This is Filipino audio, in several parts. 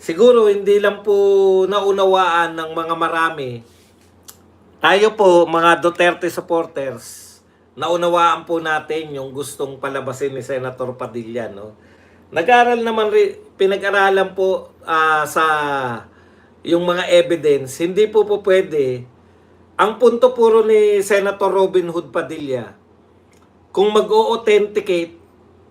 siguro hindi lang po naunawaan ng mga marami. Tayo po, mga Duterte supporters, naunawaan po natin yung gustong palabasin ni Senator Padilla, no? Nag-aral naman pinag-aralan po sa yung mga evidence, hindi po pwede. Ang punto puro ni Senator Robin Hood Padilla, kung mag-o-authenticate,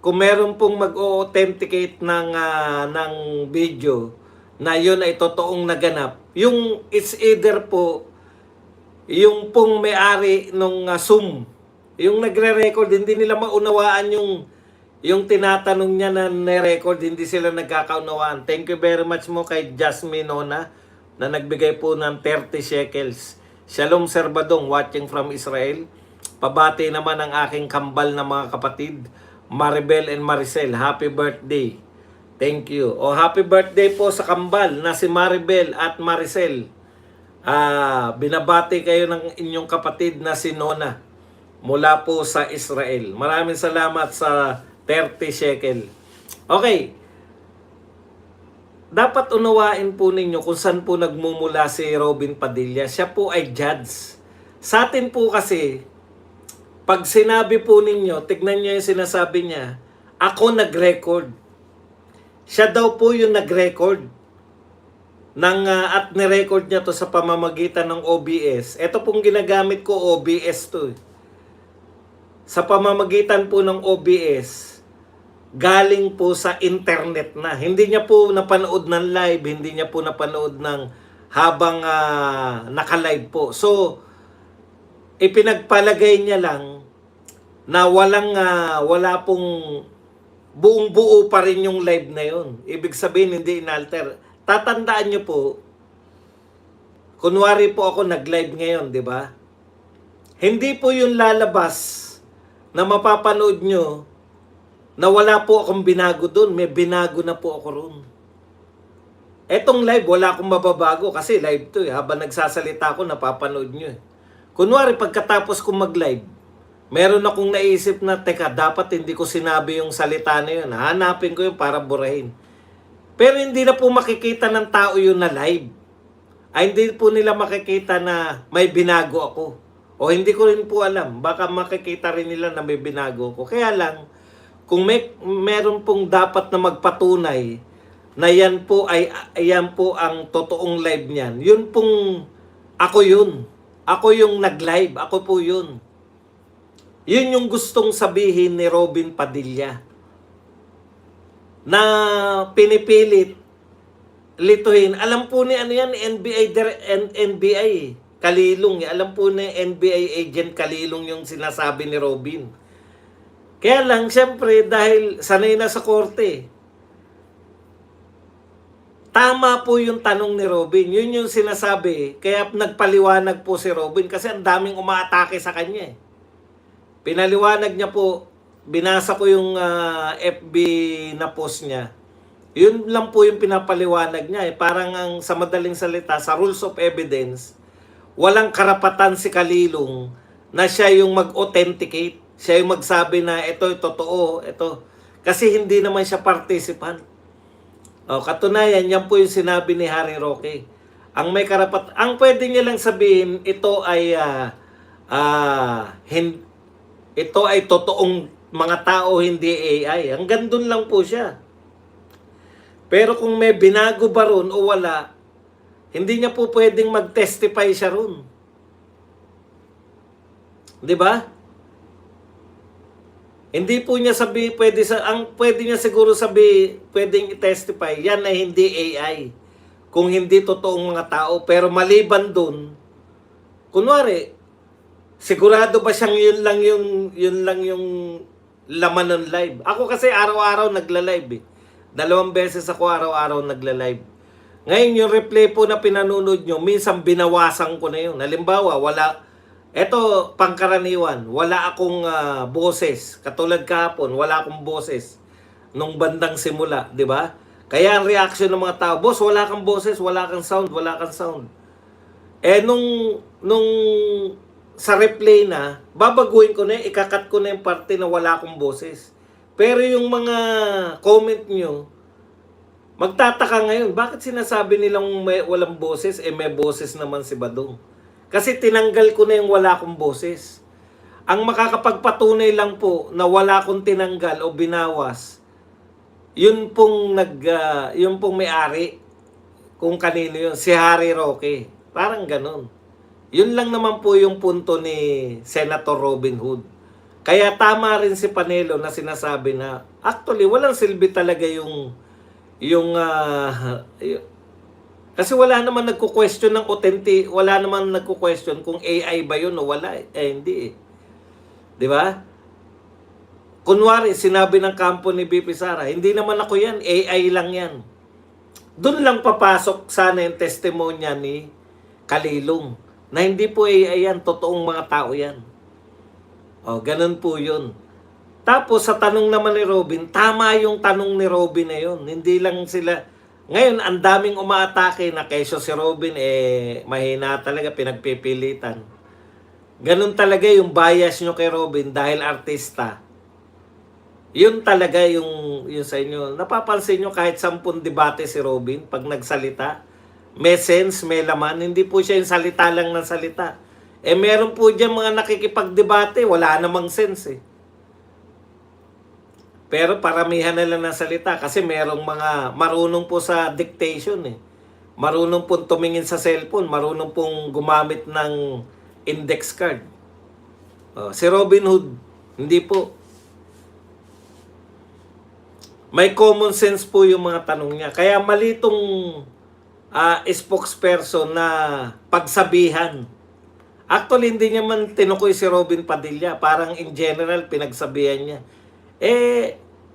kung meron pong mag-o-authenticate ng video na yun ay totoong naganap, yung it's either po yung pong may-ari nung Zoom, yung nagre-record, hindi nila maunawaan yung tinatanong niya na ne-record, hindi sila nagkakaunawaan. Thank you very much mo kay Jasmine Nona na nagbigay po ng 30 shekels. Shalom Sir Badong, watching from Israel. Pabati naman ang aking kambal na mga kapatid, Maribel and Maricel. Happy birthday. Thank you. O happy birthday po sa kambal na si Maribel at Maricel. Binabati kayo ng inyong kapatid na si Nona mula po sa Israel. Maraming salamat sa 30 shekel. Okay. Dapat unawain po ninyo kung saan po nagmumula si Robin Padilla. Siya po ay judge. Sa atin po kasi, pag sinabi po ninyo, tignan nyo yung sinasabi niya, ako nag-record. Siya daw po yung nag-record. At ni-record niya to sa pamamagitan ng OBS. Ito pong ginagamit ko, OBS to. Sa pamamagitan po ng OBS, galing po sa internet na. Hindi niya po napanood ng live, hindi niya po napanood ng habang naka-live po. So, ipinagpalagay niya lang na wala pong buong-buo pa rin yung live na yun. Ibig sabihin, hindi inalter. Tatandaan niyo po, kunwari po ako nag-live ngayon, di ba? Hindi po yung lalabas na mapapanood nyo na wala po akong binago doon. May binago na po ako roon. Etong live, wala akong mababago kasi live to eh. Habang nagsasalita ako, napapanood nyo eh. Kunwari, pagkatapos kong mag-live, meron akong naisip na, teka, dapat hindi ko sinabi yung salita na yun. Hanapin ko yun para burahin. Pero hindi na po makikita ng tao yun na live. Ay hindi po nila makikita na may binago ako. O hindi ko rin po alam. Baka makikita rin nila na may binago ako. Kaya lang, kung meron pong dapat na magpatunay na yan po ang totoong live niyan, yun pong ako yun. Ako yung nag-live. Ako po yun. Yun yung gustong sabihin ni Robin Padilla. Na pinipilit lituhin. Alam po ni NBI Kalilong. Alam po ni NBI agent Kalilong yung sinasabi ni Robin. Kaya lang, siyempre, dahil sanay na sa korte, tama po yung tanong ni Robin. Yun yung sinasabi. Kaya nagpaliwanag po si Robin kasi ang daming umaatake sa kanya. Pinaliwanag niya po, binasa ko yung FB na post niya. Yun lang po yung pinapaliwanag niya. Parang sa madaling salita, sa rules of evidence, walang karapatan si Kalilong na siya yung mag-authenticate. Siya yung magsabi na ito totoo, ito. Kasi hindi naman siya participant. Katunayan, yan po yung sinabi ni Harry Roque. Ang may ang pwede niya lang sabihin, ito ay totoong mga tao, hindi AI. Hanggang dun lang po siya. Pero kung may binago ba ron o wala, hindi niya po pwedeng mag-testify siya ron. Di ba? Hindi po niya pwede niya siguro pwedeng i-testify, yan ay hindi AI. Kung hindi totoong mga tao. Pero maliban dun, kunwari, sigurado ba siyang yun lang yung laman ng live? Ako kasi araw-araw nagla-live eh. 2 beses ako araw-araw nagla-live. Ngayon yung replay po na pinanonood nyo, minsan binawasan ko na yun. Halimbawa, eto pangkaraniwan, wala akong boses. Katulad kahapon, wala akong boses nung bandang simula, di ba? Kaya ang reaction ng mga tao, boss, wala kang boses, wala kang sound, wala kang sound. Nung sa replay na, babaguhin ko na, ikakat ko na yung parte na wala akong boses. Pero yung mga comment nyo, Magtataka ngayon, bakit sinasabi nilang walang boses, may boses naman si Badong? Kasi tinanggal ko na yung wala akong boses. Ang makakapagpatunay lang po na wala akong tinanggal o binawas, yun pong may-ari, kung kanino yun, si Harry Roque. Parang ganun. Yun lang naman po yung punto ni Senator Robin Hood. Kaya tama rin si Panelo na sinasabi na actually walang silbi talaga kasi wala naman nagko-question ng wala naman nagko-question kung AI ba yun o wala. Hindi eh. 'Di ba? Kunwari sinabi ng kampo ni BP Sara, hindi naman ako yan, AI lang yan. Doon lang papasok sana yung testimonya ni Kalilong na hindi po AI yan, totoong mga tao yan. O, ganun po yun. Tapos sa tanong naman ni Robin, tama yung tanong ni Robin na yun. Hindi lang sila, ngayon ang daming umaatake na kesyo si Robin, mahina talaga, pinagpipilitan. Ganun talaga yung bias nyo kay Robin dahil artista. Yun talaga yung sa inyo. Napapansin nyo kahit 10 debate si Robin, pag nagsalita, may sense, may laman. Hindi po siya yung salita lang ng salita. Meron po dyan mga nakikipagdebate, wala namang sense eh. Pero paramihan na lang ng salita kasi merong mga marunong po sa dictation eh. Marunong pong tumingin sa cellphone, marunong pong gumamit ng index card. Si Robin Hood, hindi po. May common sense po yung mga tanong niya. Kaya mali itong spokesperson na pagsabihan. Actually, hindi niya man tinukoy si Robin Padilla. Parang in general, pinagsabihan niya.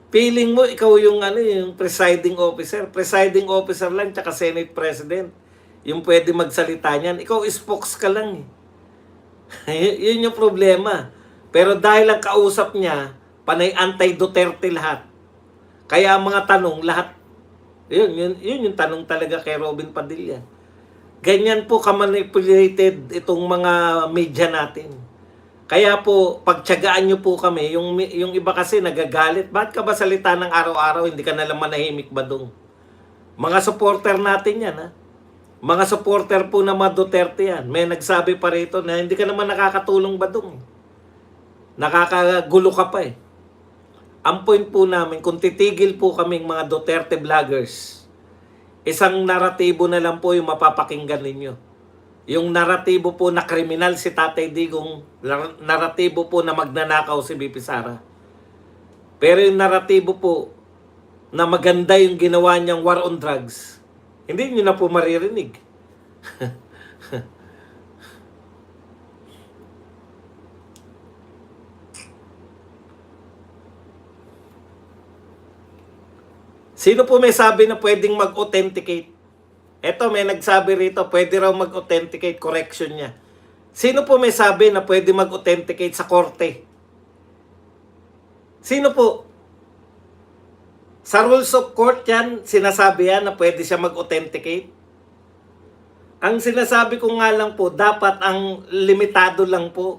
Feeling mo, ikaw yung, yung presiding officer. Presiding officer lang, tsaka Senate President. Yung pwede magsalita niyan. Ikaw, spokes ka lang eh. Yun yung problema. Pero dahil ang kausap niya, panay anti-Duterte lahat. Kaya ang mga tanong, lahat, yun yung tanong talaga kay Robin Padilla. Ganyan po ka-manipulated itong mga media natin. Kaya po, pagtiyagaan nyo po kami, yung iba kasi nagagalit. Bakit ka ba salita ng araw-araw, hindi ka nalang manahimik ba dong? Mga supporter natin yan, ha? Mga supporter po na mga Duterte yan. May nagsabi pa rito na hindi ka naman nakakatulong ba dong? Nakakagulo ka pa eh. Ang point po namin, kung titigil po kaming mga Duterte vloggers, isang naratibo na lang po yung mapapakinggan ninyo. Yung naratibo po na kriminal si Tatay Digong, naratibo po na magnanakaw si BP Sara. Pero yung naratibo po na maganda yung ginawa niyang war on drugs, hindi nyo na po maririnig. Sino po may sabi na pwedeng mag-authenticate? Eto, may nagsabi rito, pwede raw mag-authenticate, correction niya. Sino po may sabi na pwede mag-authenticate sa korte? Sino po? Sa rules of court yan, sinasabi yan na pwede siya mag-authenticate. Ang sinasabi ko nga lang po, dapat ang limitado lang po.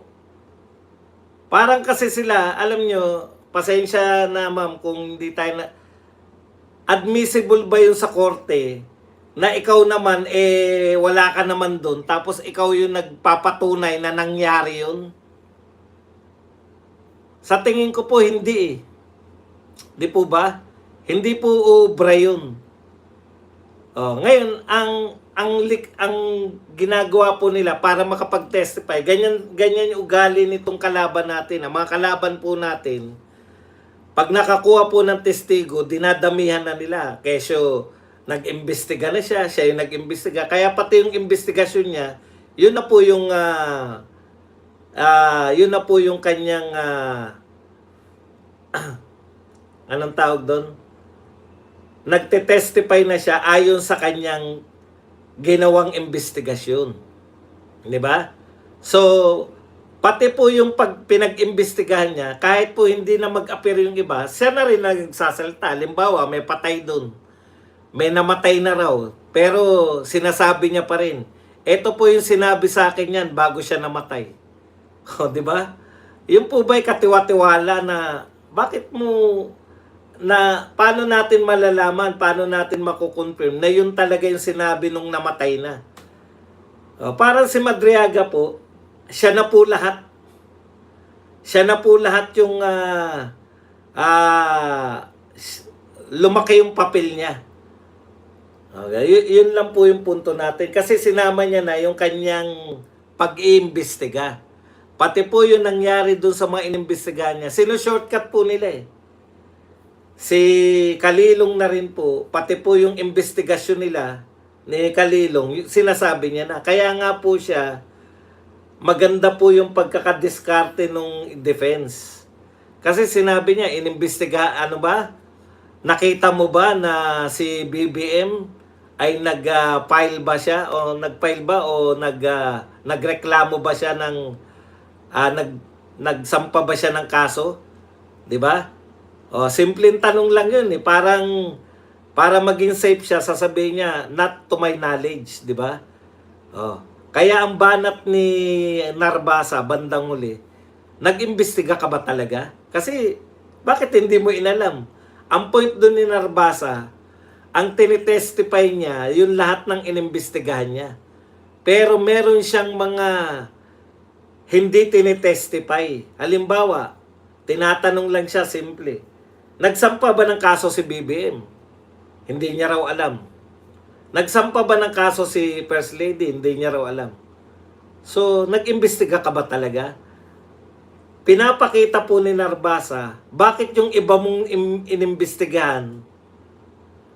Parang kasi sila, alam nyo, pasensya na ma'am kung hindi tayo na... Admissible ba yun sa korte na ikaw naman wala ka naman doon tapos ikaw yung nagpapatunay na nangyari yun? Sa tingin ko po hindi eh. Di po ba? Hindi po obra yun. Ngayon ang ginagawa po nila para makapag-testify, ganyan yung ugali nitong kalaban natin, ang mga kalaban po natin. Pag nakakuha po ng testigo, dinadamihan na nila. Kesyo, nag-imbestiga na siya yung nag-imbestiga. Kaya pati yung investigasyon niya, yun na po yung kanyang anong tawag doon? Nagte-testify na siya ayon sa kanyang ginawang investigasyon. Di ba? So, pati po yung pinag-imbestigahan niya, kahit po hindi na mag-appear yung iba, siya na rin nagsasalita. Halimbawa, may patay doon. May namatay na raw. Pero sinasabi niya pa rin, eto po yung sinabi sa akin yan bago siya namatay. O, di ba? Yung po ba'y katiwa-tiwala na bakit mo paano natin malalaman, paano natin makukonfirm na yun talaga yung sinabi nung namatay na? Parang si Madriaga po, siya na po lahat. Siya na po lahat yung lumaki yung papel niya. Okay, yun lang po yung punto natin. Kasi sinama niya na yung kanyang pag-iimbestiga. Pati po yung nangyari dun sa mga inimbestigahan niya. Sino-shortcut po nila eh. Si Kalilong na rin po, pati po yung investigasyon nila ni Kalilong, sinasabi niya na. Kaya nga po siya, maganda po yung pagkakadiskarte nung defense. Kasi sinabi niya, inimbestiga, ano ba? Nakita mo ba na si BBM ay nag-file ba siya o nag-file ba o nagreklamo ba siya ng nagsampa ba siya ng kaso? 'Di ba? Simpleng tanong lang 'yun eh. Parang para maging safe siya, sasabihin niya not to my knowledge, 'di ba? Kaya ang banat ni Narbasa bandang huli, nag-imbestiga ka ba talaga? Kasi bakit hindi mo inalam? Ang point doon ni Narbasa, ang tinitestify niya, yung lahat ng inimbestigahan niya. Pero meron siyang mga hindi tinitestify. Halimbawa, tinatanong lang siya simple. Nagsampa ba ng kaso si BBM? Hindi niya raw alam. Nagsampa ba ng kaso si First Lady? Hindi niya raw alam. So, nag-imbestiga ka ba talaga? Pinapakita po ni Narbasa, bakit yung iba mong inimbestigahan,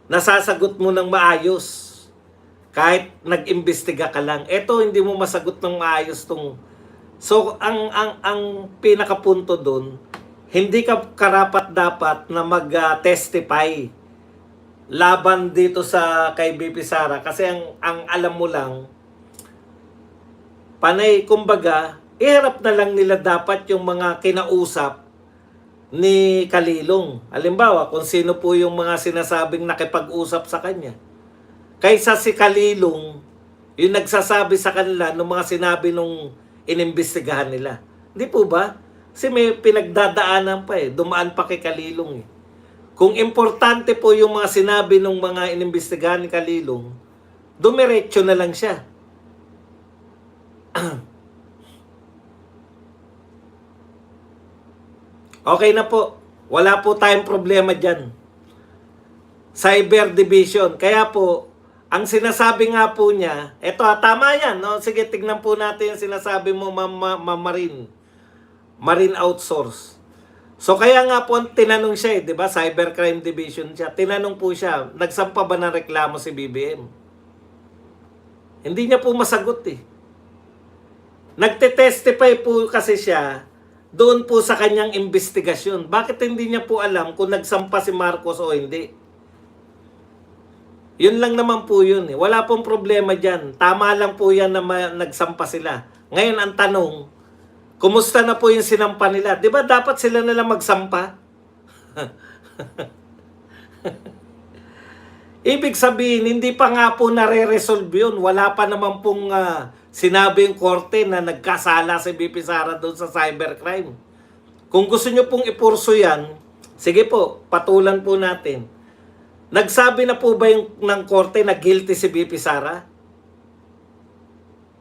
nasasagot mo ng maayos kahit nag-imbestiga ka lang. Eto, hindi mo masagot ng maayos tong. So, ang pinakapunto doon, hindi ka karapat-dapat na mag-testify laban dito sa kay BP Sara. Kasi ang alam mo lang, panay, kumbaga, iharap na lang nila dapat yung mga kinausap ni Kalilong. Halimbawa, kung sino po yung mga sinasabing nakipag-usap sa kanya. Kaysa si Kalilong, yung nagsasabi sa kanila ng mga sinabi nung inimbestigahan nila. Hindi po ba? Kasi may pinagdadaanan pa eh. Dumaan pa kay Kalilong eh. Kung importante po yung mga sinabi ng mga inimbestigahan ni Kalilong, dumiretso na lang siya. Okay na po. Wala po tayong problema dyan. Cyber Division. Kaya po, ang sinasabi nga po niya, eto tama yan. No? Sige, tignan po natin yung sinasabi mo, Marine Outsource. So kaya nga po, tinanong siya, di ba? Cybercrime Division siya. Tinanong po siya, nagsampa ba ng reklamo si BBM? Hindi niya po masagot eh. Nagte-testify po kasi siya doon po sa kanyang investigasyon. Bakit hindi niya po alam kung nagsampa si Marcos o hindi? Yun lang naman po yun eh. Wala pong problema dyan. Tama lang po yan na nagsampa sila. Ngayon ang tanong, kumusta na po yung sinampa nila? Di ba dapat sila nalang magsampa? Ibig sabihin, hindi pa nga po nare-resolve yun. Wala pa naman pong sinabi yung korte na nagkasala si BP Sara doon sa cybercrime. Kung gusto nyo pong ipurso yan, sige po, patulan po natin. Nagsabi na po ba yung ng korte na guilty si BP Sara?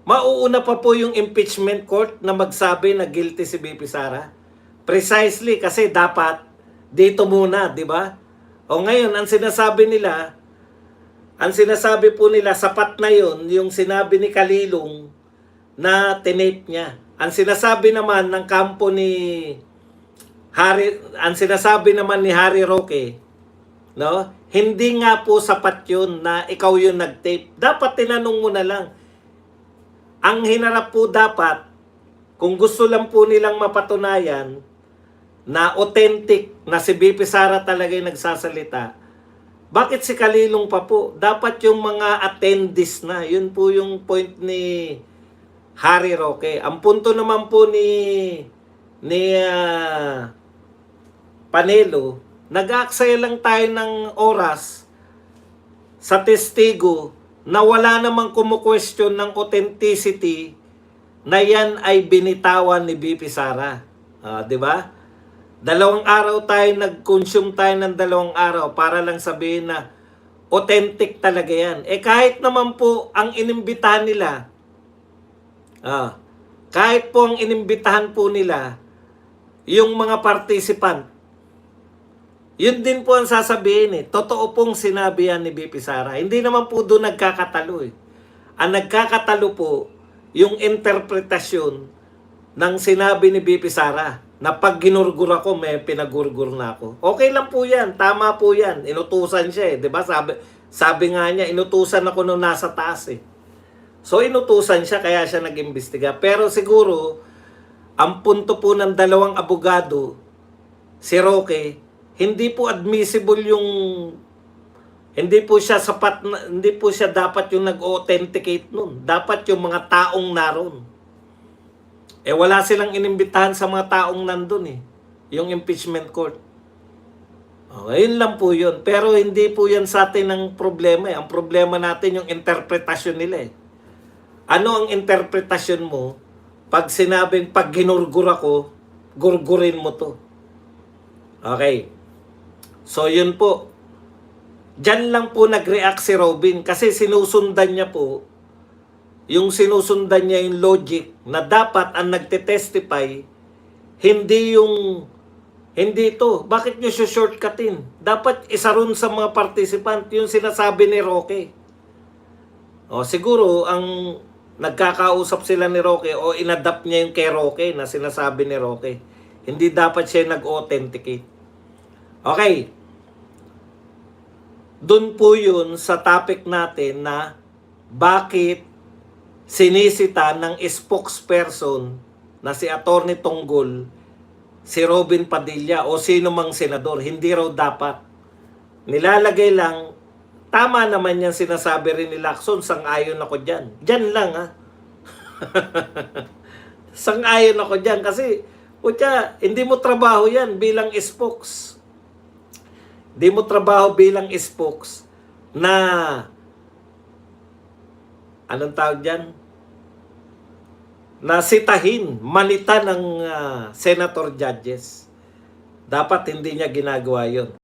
Mauuna pa po yung impeachment court na magsabi na guilty si BP Sara? Precisely kasi dapat dito muna, di ba? O ngayon, ang sinasabi po nila, sapat na yun, yung sinabi ni Kalilong na tinape niya. Ang sinasabi naman ng kampo ni Harry Roque, no? Hindi nga po sapat yun na ikaw yung nag-tape. Dapat tinanong mo na lang. Ang hinarap po dapat, kung gusto lang po nilang mapatunayan na authentic na si BP Sara talaga yung nagsasalita, bakit si Kalilong pa po? Dapat yung mga attendees na. Yun po yung point ni Harry Roque. Ang punto naman po ni Panelo, nag-aaksaya lang tayo ng oras sa testigo na wala namang kumu-question ng authenticity na yan ay binitawan ni BP Sara. Di ba? 2 araw tayo nag-consume tayo ng 2 araw para lang sabihin na authentic talaga yan. Eh kahit naman po ang inimbitahan nila, kahit po ang inimbitahan po nila, yung mga participant, yun din po ang sasabihin eh. Totoo pong sinabi yan ni BP Sara. Hindi naman po doon nagkakatalo eh. Ang nagkakatalo po, yung interpretasyon ng sinabi ni BP Sara na pag ginurgur ako, may pinagurgur na ako. Okay lang po yan. Tama po yan. Inutusan siya eh. Diba? Sabi nga niya, inutusan ako nung nasa taas eh. So inutusan siya, kaya siya nag-imbestiga. Pero siguro, ang punto po ng 2 abogado, si Roque, hindi po admissible yung, hindi po siya sapat, hindi po siya dapat yung nag-authenticate nun. Dapat yung mga taong naroon. Eh wala silang inimbitahan sa mga taong nandun eh. Yung impeachment court. Okay, yun lang po yun. Pero hindi po yan sa atin ang problema eh. Ang problema natin yung interpretasyon nila eh. Ano ang interpretasyon mo pag sinabing pag ginurgur ako, gurgurin mo to? Okay. So yun po. Diyan lang po nag-react si Robin kasi sinusundan niya po yung sinusundan niya yung logic na dapat ang nagte-testify hindi ito. Bakit nyo shortcutin? Dapat isa rin sa mga participant yung sinasabi ni Roque. O siguro ang nagkakausap sila ni Roque o inadapt niya yung kay Roque na sinasabi ni Roque. Hindi dapat siya nag-authenticate. Okay. Doon po yun sa topic natin na bakit sinisita ng spokesperson na si Atty. Tonggol si Robin Padilla o sino mang senador. Hindi raw dapat. Nilalagay lang, tama naman yan sinasabi rin ni Lacson, sang-ayon ako dyan. Dyan lang ha. Sang-ayon ako dyan kasi hindi mo trabaho yan bilang spokes. Hindi mo trabaho bilang spokes na anong tawag dyan? Na sitahin, manita ng senator judges. Dapat hindi niya ginagawa yon.